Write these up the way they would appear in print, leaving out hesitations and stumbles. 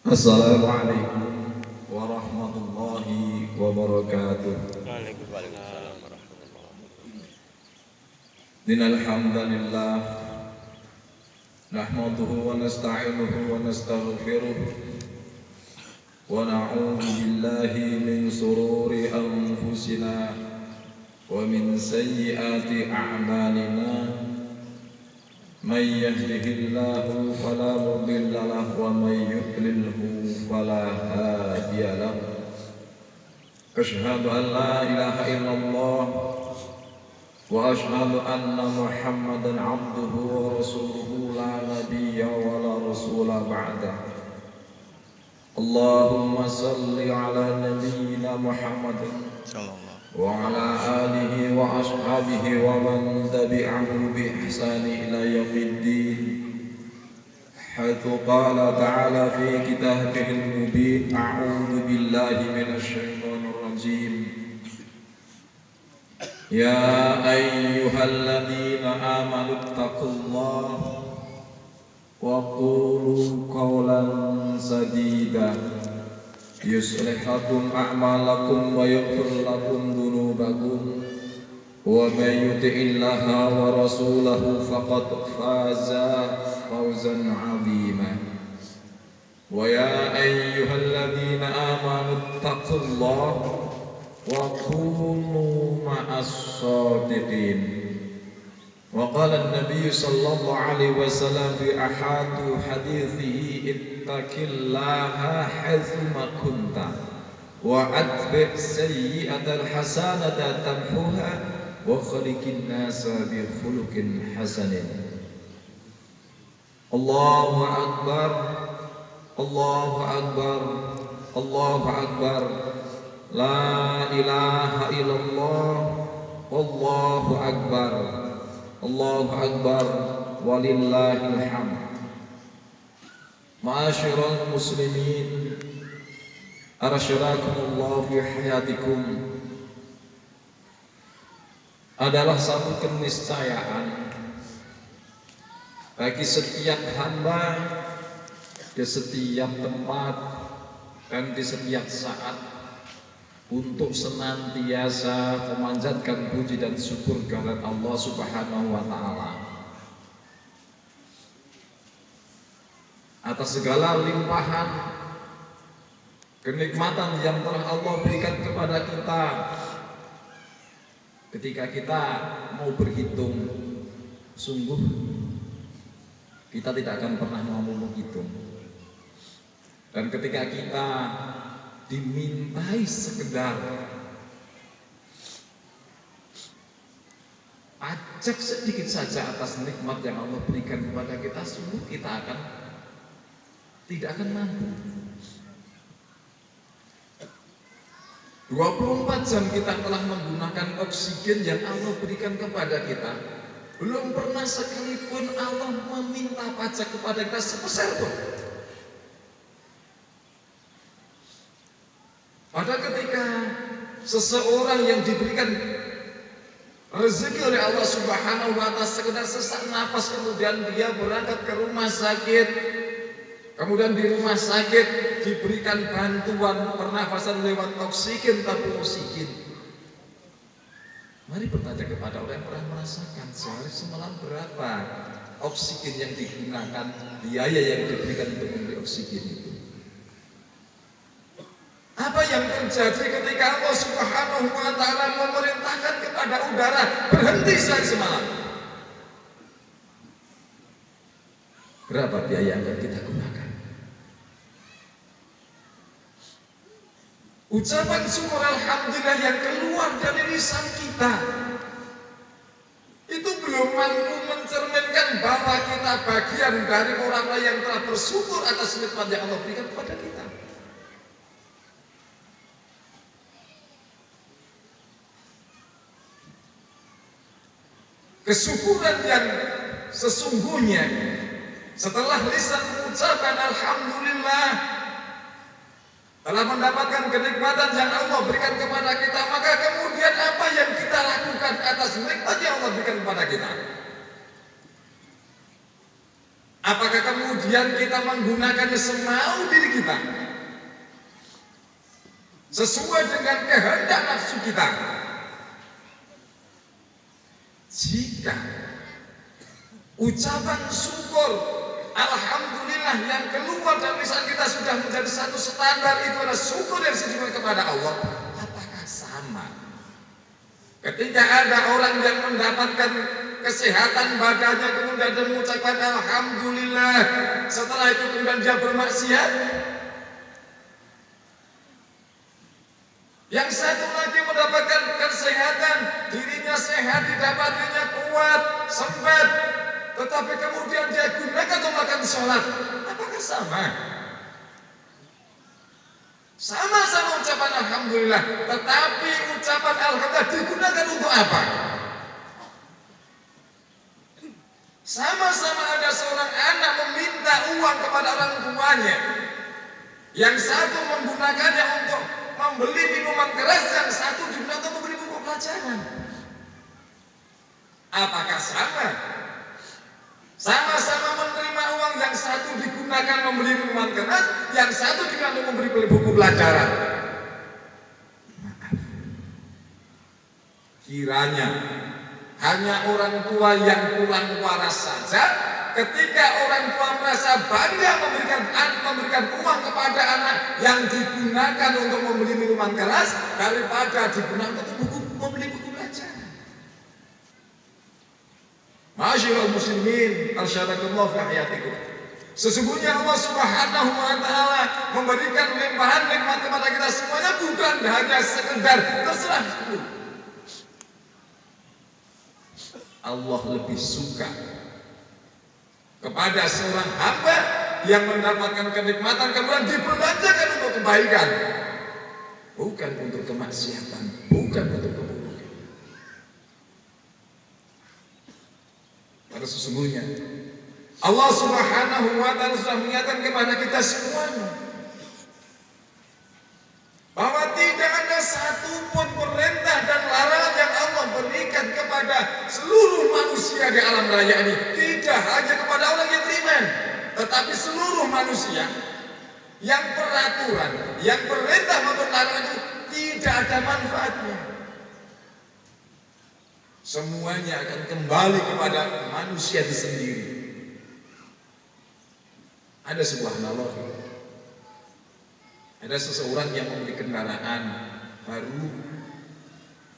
Assalamualaikum warahmatullahi wabarakatuh. Waalaikumsalam warahmatullahi wabarakatuh. Innal hamdalillah nahmaduhu wa nasta'inuhu wa nastaghfiruh wa na'udzu billahi min shururi anfusina wa min sayyiati a'malina. Man yahdihillahu fala mudilla lahu wa man yudlilhu fala hadiya lahu. Asyhadu an la ilaha illallah wa asyhadu anna Muhammadan abduhu wa rasuluhu la nabiyya wa la rasula ba'dah. Allahumma salli ala nabiyyina Muhammadin wa ala alihi wa ashabihi wa man tabi'ahu bi ihsani ila yaumiddin. Haitsu qala ta'ala fi kitabihil mubin, a'udzu billahi minasy syaithanir rajim. Ya ayyuhalladzina amanu taqullaha wa qulu qawlan sadida yuslih lakum a'malakum wa yaghfir lakum dhunubakum wa may yuti'illaha wa rasulahu faqad faza fawzan 'azima. Wa ya ayyuhalladzina amanu taqullaha wa kunu ma'as shadiqin. Wa qala an-nabiy sallallahu alaihi wasallam fi ahadu hadithihi ittaqillaha haitsuma kunta wa atbi' sayyi'atal hasanata tamhuha wa khaliqin nasa bi khuluqin hasanin. Allahu akbar, Allahu akbar, Allahu akbar. La ilaha illallah, Allahu akbar, Allahu akbar, walillahil hamd. Ma'asyiral muslimin, arsyadakumullah fi hayatikum. Adalah satu keniscayaan bagi setiap hamba di setiap tempat dan di setiap saat untuk senantiasa memanjatkan puji dan syukur kehadirat Allah Subhanahu wa taala atas segala limpahan kenikmatan yang telah Allah berikan kepada kita. Ketika kita mau berhitung, sungguh kita tidak akan pernah mampu menghitung. Dan ketika kita dimintai sekedar pajak sedikit saja atas nikmat yang Allah berikan kepada kita, sungguh kita tidak akan mampu. 24 jam kita telah menggunakan oksigen yang Allah berikan kepada kita. Belum pernah sekalipun Allah meminta pajak kepada kita sepeser pun. Pada ketika seseorang yang diberikan rezeki oleh Allah Subhanahu wa taala sekedar sesak napas, kemudian dia berangkat ke rumah sakit, kemudian di rumah sakit diberikan bantuan pernafasan lewat oksigen, tabung oksigen. Mari bertanya kepada orang yang pernah merasakan sehari semalam berapa oksigen yang digunakan, biaya yang diberikan untuk membeli oksigen itu. Apa yang terjadi ketika Allah Subhanahu wa taala memerintahkan kepada udara berhenti sehari semalam? Berapa biaya yang kita gunakan? Ucapan syukur alhamdulillah yang keluar dari lisan kita itu belum mampu mencerminkan bahwa kita bagian dari orang-orang yang telah bersyukur atas nikmat yang Allah berikan kepada kita. Kesyukuran yang sesungguhnya setelah lisan mengucapkan alhamdulillah telah mendapatkan kenikmatan yang Allah berikan kepada kita, maka kemudian apa yang kita lakukan atas nikmat yang Allah berikan kepada kita? Apakah kemudian kita menggunakannya semau diri kita, sesuai dengan kehendak nafsu kita? Jika ucapan syukur alhamdulillah yang keluar dari lisan kita sudah menjadi satu standar, itu adalah syukur yang ditujukan kepada Allah, apakah sama ketika ada orang yang mendapatkan kesehatan badannya kemudian dia mengucapkan alhamdulillah, setelah itu kemudian dia bermaksiat? Yang satu lagi mendapatkan kesehatan, dirinya sehat, tidak badannya kuat, sempit, tetapi kemudian dia gunakan untuk melakukan sholat, apakah sama? Sama-sama ucapan alhamdulillah, tetapi ucapan alhamdulillah digunakan untuk apa? Sama-sama ada seorang anak meminta uang kepada orang tuanya, yang satu menggunakannya untuk membeli minuman keras, yang satu digunakan untuk membeli buku pelajaran. Apakah sama? Sama-sama menerima uang, yang satu digunakan membeli minuman keras, yang satu digunakan untuk membeli buku pelajaran. Maaf, kiranya hanya orang tua yang kurang waras saja ketika orang tua merasa bangga memberikan uang kepada anak yang digunakan untuk membeli minuman keras daripada digunakan untuk membeli buku pelajaran. Ma'asyiral muslimin, arsyadakallahu fi hayatikum. Sesungguhnya Allah Subhanahu wa taala memberikan limpahan nikmat kepada kita semuanya, bukan hanya sekedar terserah. Allah lebih suka kepada seorang hamba yang mendapatkan kenikmatan kemudian diperbanjakan untuk kebaikan, bukan untuk kemaksiatan, bukan untuk keburukan. Karena sesungguhnya Allah Subhanahu wa taala sudah mengingatkan kepada kita semuanya bahwa tidak ada satupun perintah dan larangan yang Allah berikan kepada seluruh manusia di alam raya ini, tidak hanya kepada orang yang beriman, tetapi seluruh manusia, yang peraturan, yang perintah maupun larangan itu tidak ada manfaatnya. Semuanya akan kembali kepada manusia itu sendiri. Ada sebuah analogi. Ada seseorang yang membeli kendaraan baru,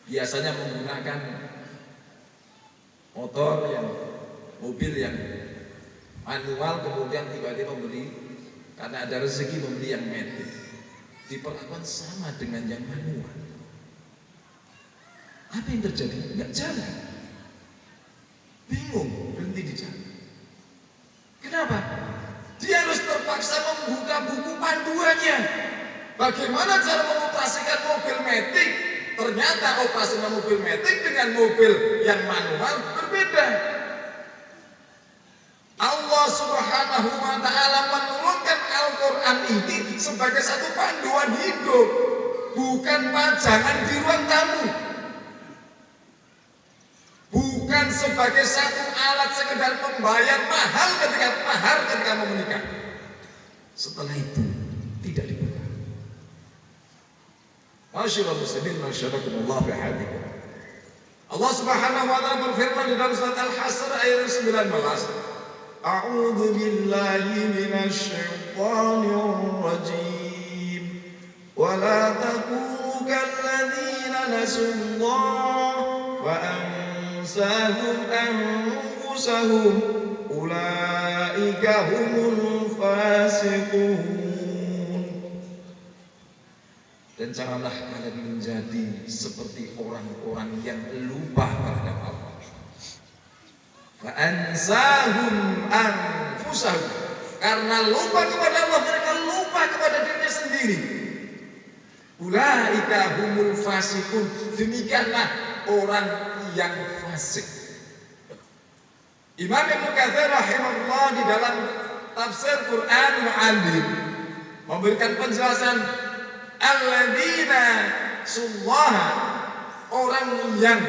biasanya menggunakan mobil yang manual, kemudian tiba-tiba membeli karena ada rezeki membeli yang matic. Diperlakukan sama dengan yang manual. Apa yang terjadi? Enggak jalan. Bingung, berhenti di jalan. Kenapa? Dia harus terpaksa membuka buku panduannya. Bagaimana cara mengoperasikan mobil matic? Ternyata operasinya mobil matic dengan mobil yang manual berbeda. Allah Subhanahu wa taala menurunkan Al-Qur'an ini sebagai satu panduan hidup, bukan pajangan di ruang tamu. Bukan sebagai satu alat sekedar membayar mahar ketika mau menikah. Setelah itu tidak dibuka. Masyaallah muslimin, masyaallah fi hadikum. Allah Subhanahu wa taala berfirman di dalam surat Al-Hasr ayat 19. A'udzu billahi minasy syaithanir rajim. Wa la takunu kalladzina nasullaha wa ansahum anfusahum ulaika humul fasiqun. Dan janganlah kalian menjadi seperti orang-orang yang lupa terhadap Allah. Wa ansahum anfusahum, karena lupa kepada Allah mereka lupa kepada dirinya sendiri. Ulaika humul fasiqun, demikianlah orang yang fasik. Imam Ibnu Katsir rahimahullah di dalam tafsir Qur'anul Azim memberikan penjelasan alladzina sullaha, orang yang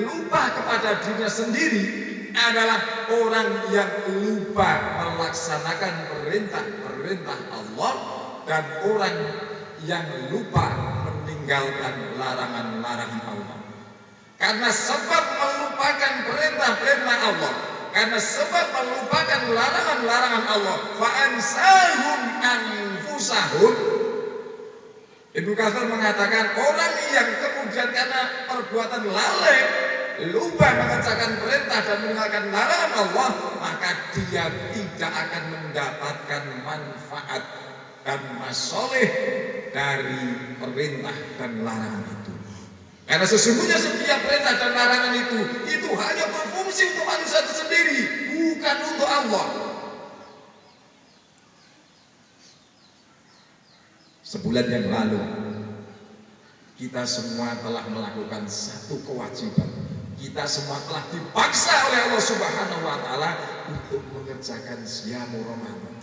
lupa kepada dirinya sendiri adalah orang yang lupa melaksanakan perintah-perintah Allah dan orang yang lupa meninggalkan larangan-larangan Allah. Karena sebab melupakan perintah-perintah Allah, karena sebab melupakan larangan-larangan Allah, fa'ansahum anfusahum. Ibnu Katsir mengatakan orang yang kemudian karena perbuatan lalai lupa mengerjakan perintah dan meninggalkan larangan Allah, maka dia tidak akan mendapatkan manfaat dan masoleh dari perintah dan larangan itu. Karena sesungguhnya setiap perintah dan larangan itu hanya berfungsi untuk manusia itu sendiri, bukan untuk Allah. Sebulan yang lalu kita semua telah melakukan satu kewajiban. Kita semua telah dipaksa oleh Allah Subhanahu wa taala untuk mengerjakan siyamu Ramadan.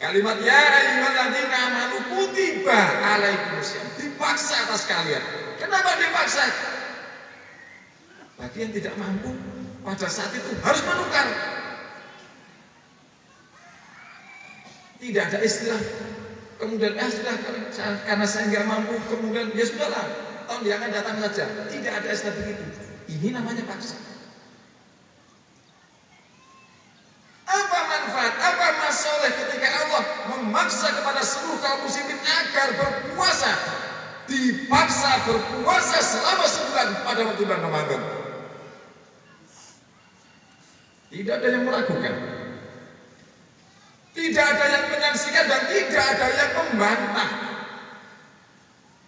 Kalimat ya ayyuhalladzina amanu kutiba alaikumusiyam, dipaksa atas kalian. Kenapa dipaksa? Bagi yang tidak mampu pada saat itu harus menukar. Tidak ada istilah kemudian sudah karena saya nggak mampu kemudian ya sudahlah tahun yang akan datang saja. Tidak ada istilah begitu. Ini namanya paksa. Apa manfaat, apa masalah ketika Allah memaksa kepada seluruh kaum muslimin agar berpuasa, dipaksa berpuasa selama sebulan pada waktu bulan Ramadan? Tidak ada yang melakukan, tidak ada yang menyaksikan, dan tidak ada yang membantah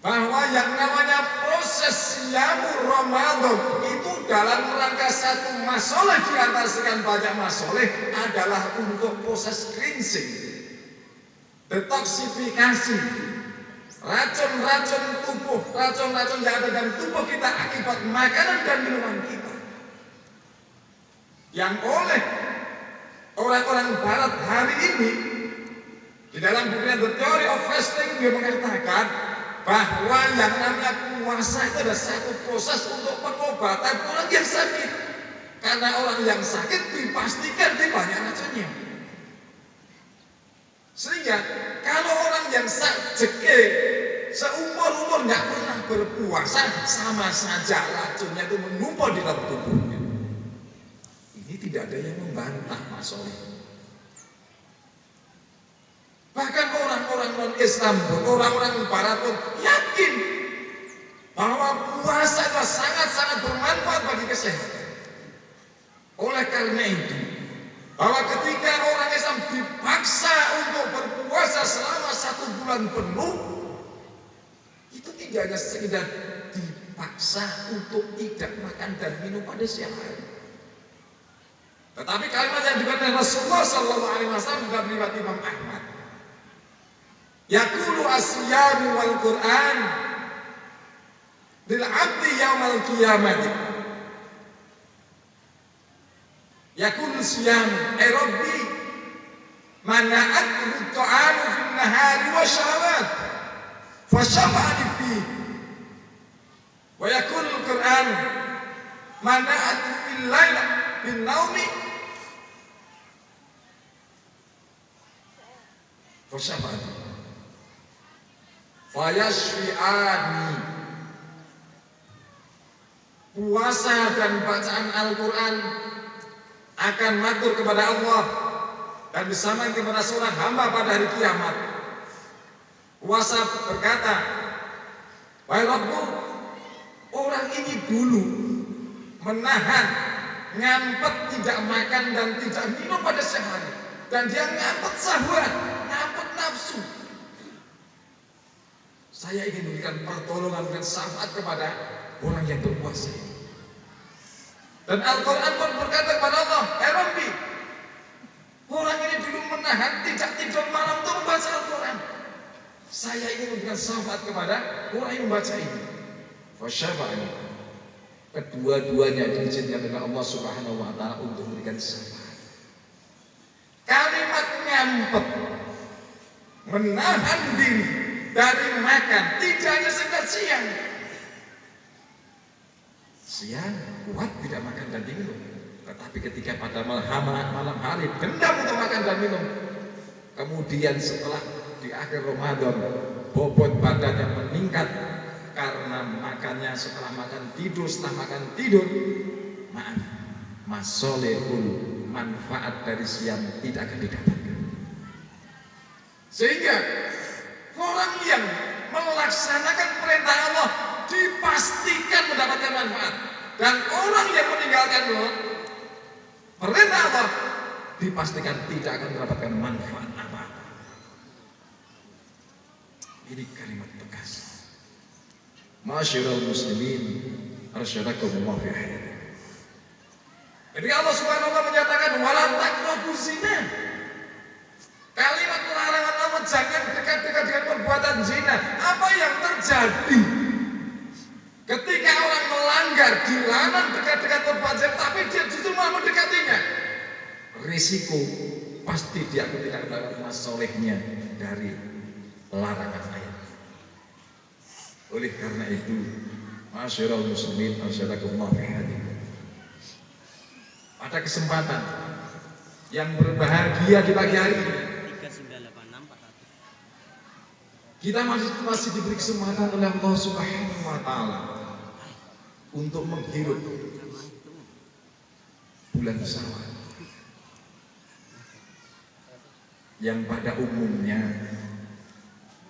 bahwa yang namanya proses siyamu Ramadan itu dalam rangka satu masalah di antara sekian banyak masalah adalah untuk proses cleansing, detoksifikasi racun-racun tubuh, racun-racun yang ada dalam tubuh kita akibat makanan dan minuman kita, yang oleh orang-orang Barat hari ini di dalam bukunya The Theory of Fasting dia mengatakan bahwa yang namanya puasa itu adalah satu proses untuk pengobatan orang yang sakit. Karena orang yang sakit dipastikan dia banyak racunnya. Sehingga kalau orang yang jeke seumur-umur nggak pernah berpuasa, sama saja racunnya itu menumpuk di dalam tubuhnya. Ini tidak ada yang membantah masalah. Bahkan orang-orang non-Islam pun, orang-orang Barat pun yakin bahwa puasa itu sangat-sangat bermanfaat bagi kesehatan. Oleh karena itu, bahwa ketika orang Islam dipaksa untuk berpuasa selama 1 bulan penuh, itu tidak hanya sekedar dipaksa untuk tidak makan dan minum pada siang hari. Tetapi kalimat yang dikatakan Rasulullah SAW juga riwayat Imam Ahmad. Yaqulu asyamu wal Qur'an lil 'abdi yaumal qiyamah. Yaqulu siyam ay rabbi mana'at ta'amu fil nahari wa syahawat fa syafa'ani fi. Wa yaqulu Qur'an mana'at fil lail bin naumi fa syafa'ani fayashfi'ani. Puasa dan bacaan Al-Quran akan matur kepada Allah dan disamakan kepada seorang hamba pada hari kiamat. Puasa berkata, wahai Rabbu, orang ini dulu menahan, ngampet tidak makan dan tidak minum pada sehari, dan dia ngampet syahwat, ngampet nafsu. Saya ingin memberikan pertolongan dan syafaat kepada orang yang berpuasa ini. Dan Al-Quran pun berkata kepada Allah, Rabbi, orang ini dulu menahan tidak tidur malam untuk membaca Al-Quran. Saya ingin memberikan syafaat kepada orang yang membaca ini. Fasyafa'ani. Kedua-duanya diizinkan oleh Allah Subhanahu wa taala untuk memberikan syafaat. Kalimat ngampet, menahan diri dari makan, tidak hanya sekedar siang kuat tidak makan dan minum, Tetapi ketika pada malam hari gendam untuk makan dan minum, kemudian setelah di akhir Ramadan bobot badannya meningkat karena makannya setelah makan tidur, setelah makan tidur, maaf, masolehul manfaat dari siam tidak akan didapatkan. Sehingga orang yang melaksanakan perintah Allah dipastikan mendapatkan manfaat, dan orang yang meninggalkan perintah Allah dipastikan tidak akan mendapatkan manfaat apa-apa. Ini kalimat tegas. Ma'asyiral muslimin, arsyadakumullah fi hayatikum. Jadi Allah Subhanahu wa taala menyatakan wala taqrabuz zina. Kalimat larangan Allah, jangan dekat-dekat dengan perbuatan zina. Apa yang terjadi ketika orang melanggar, dilarang dekat-dekat perbuatan zina, tapi dia justru malah mendekatinya? Risiko pasti dia tidak mendapat masolehnya dari larangan ayat. Oleh karena itu, ma'asyiral muslimin, arsyadakumullah fi hayatikum. Pada kesempatan yang berbahagia di pagi hari ini, kita masih diberi kesempatan oleh Allah Subhanahu wa taala untuk menghirup bulan Syawal yang pada umumnya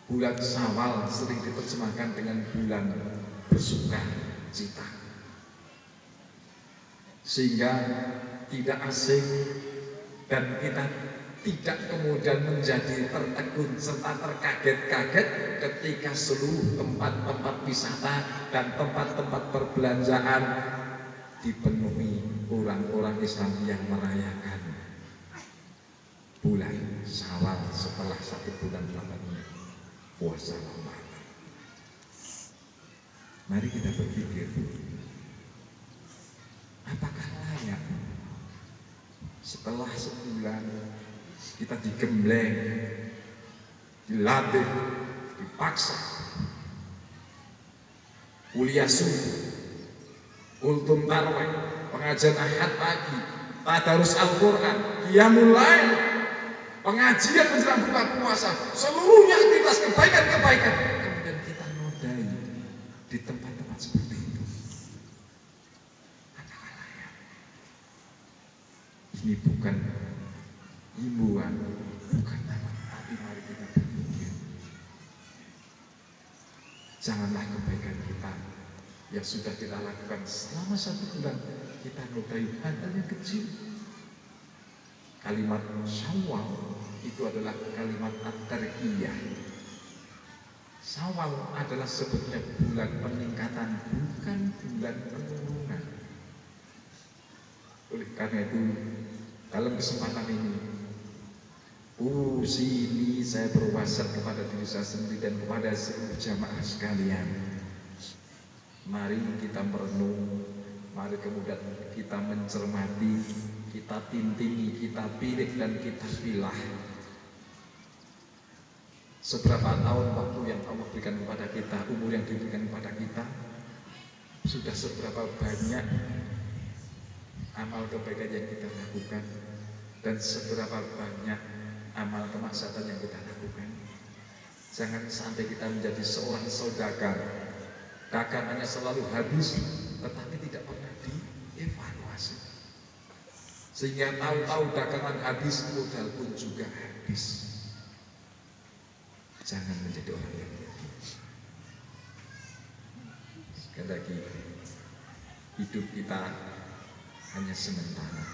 bulan Syawal sering diterjemahkan dengan bulan bersuka cita, sehingga tidak asing dan kita tidak kemudian menjadi tertegun serta terkaget-kaget ketika seluruh tempat-tempat wisata dan tempat-tempat perbelanjaan dipenuhi orang-orang Islam yang merayakan bulan Syawal setelah 1 bulan lamanya puasa Ramadan. Mari kita berpikir, apakah layak setelah sebulan kita digembleng, dilatih, dipaksa, kuliah subuh, ultum tarwih, pengajian ahad pagi, tadarus Al-Quran, qiyamul lail, pengajian menjelang buka puasa, seluruhnya aktivitas kebaikan-kebaikan, kemudian kita nodai di tempat-tempat seperti itu. Apakah layak? Ini bukan himbauan, bukan nama, tapi mari kita berpikir, janganlah kebaikan kita yang sudah kita lakukan selama 1 bulan kita nodai hal yang kecil. Kalimat Syawal itu adalah kalimat at-tarqiyah. Syawal adalah sebetulnya bulan peningkatan, bukan bulan penurunan. Oleh karena itu, dalam kesempatan ini, sini saya berwasiat kepada diri saya sendiri dan kepada seluruh jamaah sekalian. Mari kita merenung, mari kemudian kita mencermati, kita tintini, kita pilih dan kita pilah. Seberapa tahun waktu yang Allah berikan kepada kita, umur yang diberikan kepada kita, sudah seberapa banyak amal kebaikan yang kita lakukan, dan seberapa banyak amal kemaksiatan yang kita lakukan. Jangan sampai kita menjadi seorang saudagar, dagangannya selalu habis, tetapi tidak pernah dievaluasi, sehingga tahu-tahu dagangan habis, modal pun juga habis. Jangan menjadi orang yang begitu. Sekali lagi, hidup kita hanya sementara.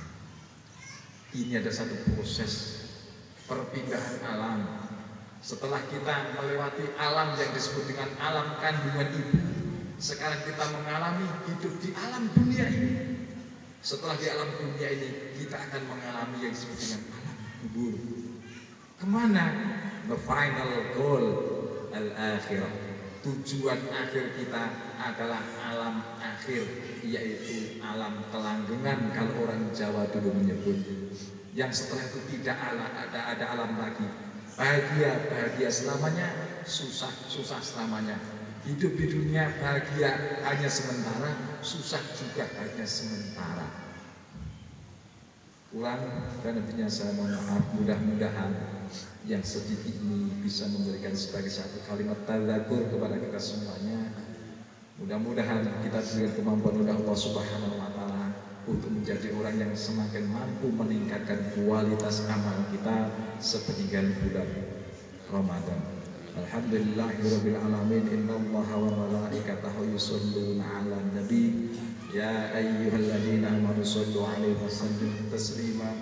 Ini ada satu proses perpindahan alam. Setelah kita melewati alam yang disebut dengan alam kandungan ibu, sekarang kita mengalami hidup di alam dunia ini. Setelah di alam dunia ini, kita akan mengalami yang disebut dengan alam kubur. Kemana? The final goal, al-akhirah. Tujuan akhir kita adalah alam akhir, yaitu alam kelanggengan kalau orang Jawa dulu menyebut. Yang setelah itu tidak ada alam lagi. Bahagia selamanya, susah selamanya. Hidup di dunia bahagia hanya sementara, susah juga hanya sementara. ulang dan nantinya saya mohon maaf. Mudah-mudahan yang sedikit ini bisa memberikan sebagai satu kalimat tadzakur kepada kita semuanya. Mudah-mudahan kita diberikan kemampuan oleh Allah Subhanahu wa taala untuk menjadi orang yang semakin mampu meningkatkan kualitas amal kita sepeninggal bulan Ramadan. Alhamdulillahirabbil alamin. Innallaha wa malaikatahu yusholluna 'alan nabi. Ya ayyuhalladzina amanu shollu 'alaihi wa sallimu taslima.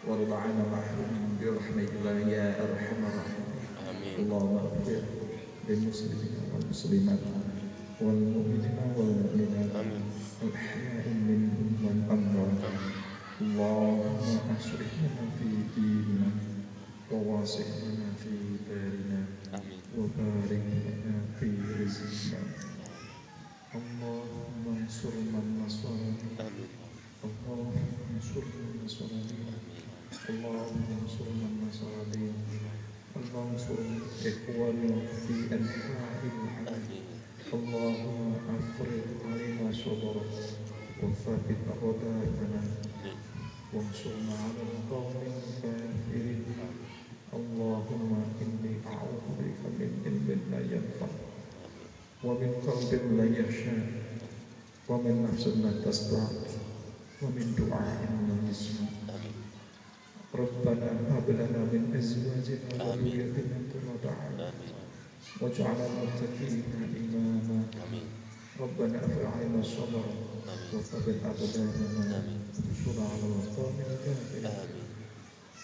Warḍa'ana ma'hum bi rahmatillah ya arhamar rahimin. Amin. Allahumma ighfir lil muslimina wal muslimat wal mu'minina wal mu'minat al ahya'i minhum wal amwat. Allahumma ashrih lana fi dinina wa wasi' lana fi darina wa barik lana fi rizqina. Allahumma ansur man nasarani. Allahumma ansur man nasarani. Allahumma ansur man nasarani. Allahumma ansur ikhwani fi anha'il alam. Allahumma afriq alaina sabra wa thabbit aqdamana wansurna 'ala al-qawmil kafirin. Allahumma inni a'udzu bika min ilmin la yanfa' wa min qalbin la yakhsha wa min nafsin la tasba' wa min du'a'in la yusma'. Rabbana hab lana min azwajina wa dhurriyyatina qurrata a'yun waj'alna muttaqina imama. Rabbana afri'na sabra wa thabbit aqdamana wansurna 'ala al-qawmil kafirin.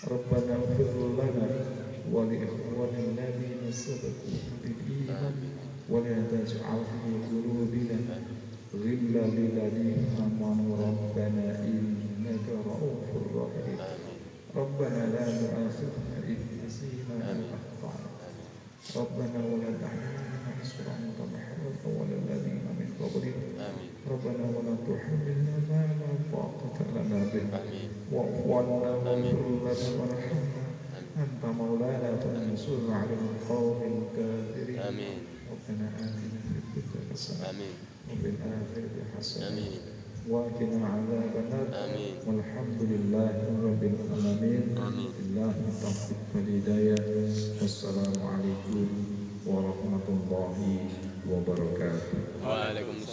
Rabbana ighfir lana wa li ikhwanina alladhina sabaquna bil iman wa la taj'al fi qulubina ghillan lil ladzina amanu rabbana innaka ra'ufur rahim. Rabbana la tu'akhidhna in nasina aw akhtana. Rabbana wa la tahmilna isran kama hamaltahu 'ala alladhina min qablina. Rabbana wa la tuhammilna ma la taqata lana bihi wa'fu 'anna waghfir lana warhamna anta maulana fansurna 'ala al-qawmil kafirin. Rabbana atina fid dunya hasanah wa fil akhirati hasanah wa qina 'adzaban nar. Walhamdulillahi rabbil alamin. Billahi taufiq wal hidayah. Wassalamualaikum warahmatullahi wabarakatuh. Waalaikumsalam.